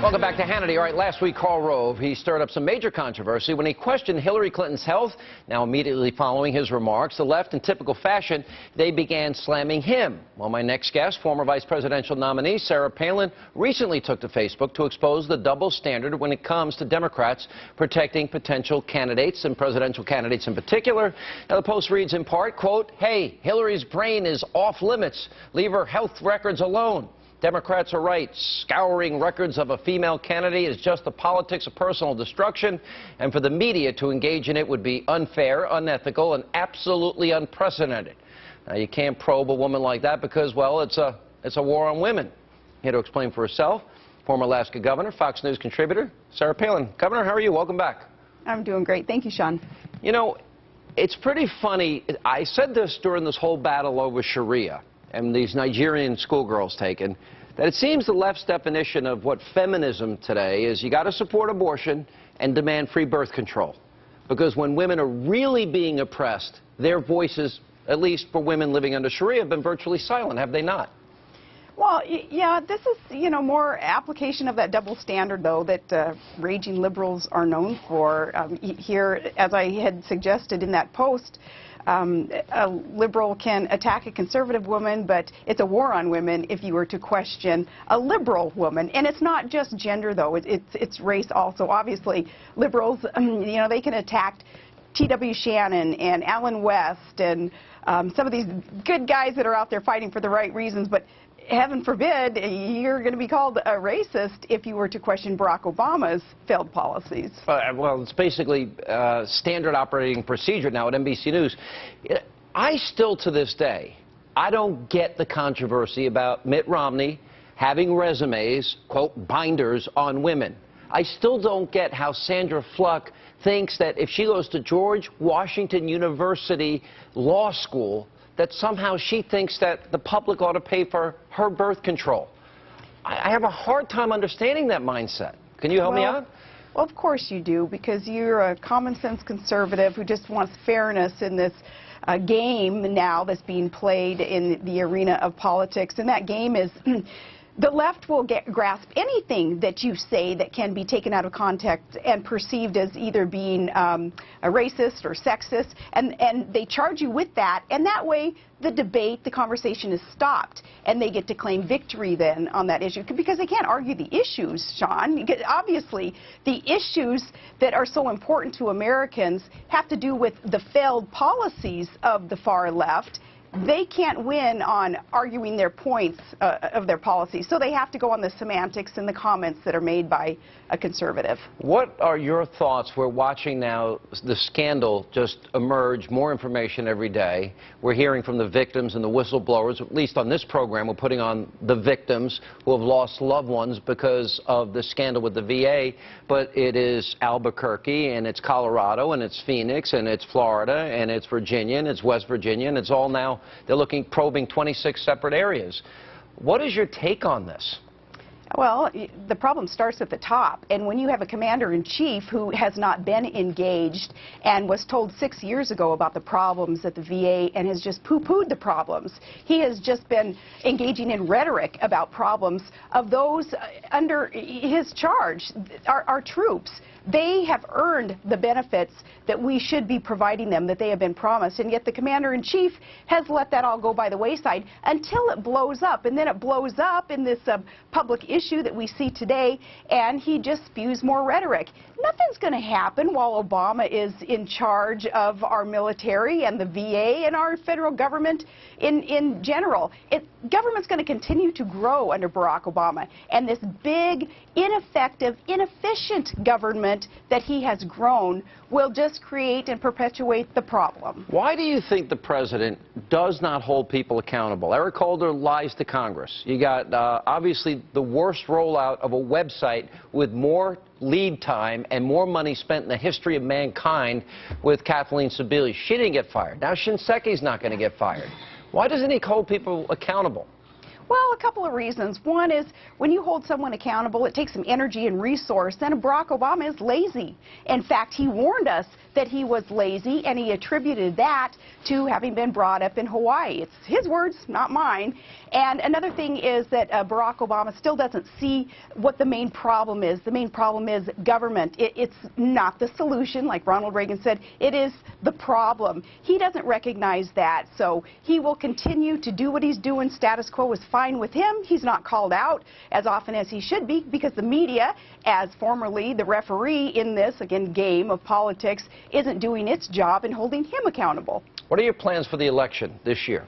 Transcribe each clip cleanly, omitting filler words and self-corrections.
Welcome back to Hannity. All right, last week, Karl Rove, he stirred up some major controversy when he questioned Hillary Clinton's health. Now, immediately following his remarks, the left, in typical fashion, they began slamming him. Well, my next guest, former vice presidential nominee Sarah Palin, recently took to Facebook to expose the double standard when it comes to Democrats protecting potential candidates and presidential candidates in particular. Now, the post reads in part, quote, "Hey, Hillary's brain is off limits. Leave her health records alone. Democrats are right. Scouring records of a female candidate is just the politics of personal destruction, and for the media to engage in it would be unfair, unethical, and absolutely unprecedented." Now, you can't probe a woman like that because, well, it's a war on women. Here to explain for herself, former Alaska governor, Fox News contributor, Sarah Palin. Governor, how are you? Welcome back. I'm doing great. Thank you, Sean. You know, it's pretty funny. I said this during this whole battle over Sharia and these Nigerian schoolgirls taken, that it seems the left's definition of what feminism today is you got to support abortion and demand free birth control. Because when women are really being oppressed, their voices, at least for women living under Sharia, have been virtually silent, have they not? Well, yeah, this is, more application of that double standard, though, that raging liberals are known for. Here, as I had suggested in that post, a liberal can attack a conservative woman, but it's a war on women if you were to question a liberal woman. And it's not just gender, though. It's race also. Obviously, liberals, they can attack T.W. Shannon and Alan West and some of these good guys that are out there fighting for the right reasons, but heaven forbid you're going to be called a racist if you were to question Barack Obama's failed policies. Well, it's basically standard operating procedure now at NBC News. I still, to this day, I don't get the controversy about Mitt Romney having resumes, quote, binders on women. I still don't get how Sandra Fluck thinks that if she goes to George Washington University Law School, that somehow she thinks that the public ought to pay for her birth control. I have a hard time understanding that mindset. Can you help me out? Well, of course you do, because you're a common-sense conservative who just wants fairness in this game now that's being played in the arena of politics. And that game is the left will grasp anything that you say that can be taken out of context and perceived as either being a racist or sexist, and they charge you with that, and that way the debate, the conversation is stopped, and they get to claim victory then on that issue, because they can't argue the issues, Sean. Obviously, the issues that are so important to Americans have to do with the failed policies of the far left. They can't win on arguing their points of their policies, so they have to go on the semantics and the comments that are made by a conservative. What are your thoughts? We're watching now the scandal just emerge, more information every day. We're hearing from the victims and the whistleblowers. At least on this program, we're putting on the victims who have lost loved ones because of the scandal with the VA. But it is Albuquerque, and it's Colorado, and it's Phoenix, and it's Florida, and it's Virginia, and it's West Virginia, and it's all now, they're probing 26 separate areas. What is your take on this? Well, the problem starts at the top, and when you have a commander-in-chief who has not been engaged and was told 6 years ago about the problems at the VA and has just poo-pooed the problems, he has just been engaging in rhetoric about problems of those under his charge, our troops. They have earned the benefits that we should be providing them, that they have been promised, and yet the commander-in-chief has let that all go by the wayside until it blows up, and then it blows up in this public issue that we see today, and he just spews more rhetoric. Nothing's going to happen while Obama is in charge of our military and the VA and our federal government in general. Government's going to continue to grow under Barack Obama, and this big, ineffective, inefficient government that he has grown will just create and perpetuate the problem. Why do you think the president does not hold people accountable? Eric Holder lies to Congress. You got obviously the worst rollout of a website with more lead time and more money spent in the history of mankind with Kathleen Sebelius. She didn't get fired. Now Shinseki's not going to get fired. Why doesn't he hold people accountable? Well, a couple of reasons. One is when you hold someone accountable, it takes some energy and resource. Then Barack Obama is lazy. In fact, he warned us that that he was lazy, and he attributed that to having been brought up in Hawaii. It's his words, not mine. And another thing is that Barack Obama still doesn't see what the main problem is. The main problem is government. It's not the solution, like Ronald Reagan said. It is the problem. He doesn't recognize that, so he will continue to do what he's doing. Status quo is fine with him. He's not called out as often as he should be because the media, as formerly the referee in this, again, game of politics, isn't doing its job in holding him accountable. What are your plans for the election this year?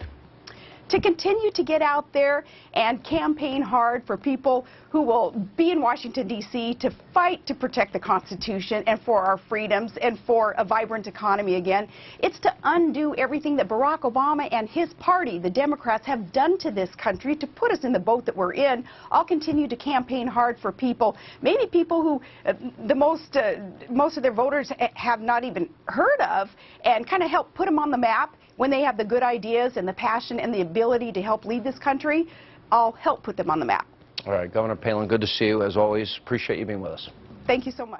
To continue to get out there and campaign hard for people who will be in Washington, D.C. to fight to protect the Constitution and for our freedoms and for a vibrant economy again. It's to undo everything that Barack Obama and his party, the Democrats, have done to this country to put us in the boat that we're in. I'll continue to campaign hard for people, maybe people who most of their voters have not even heard of, and kind of help put them on the map. When they have the good ideas and the passion and the ability to help lead this country, I'll help put them on the map. All right, Governor Palin, good to see you as always. Appreciate you being with us. Thank you so much.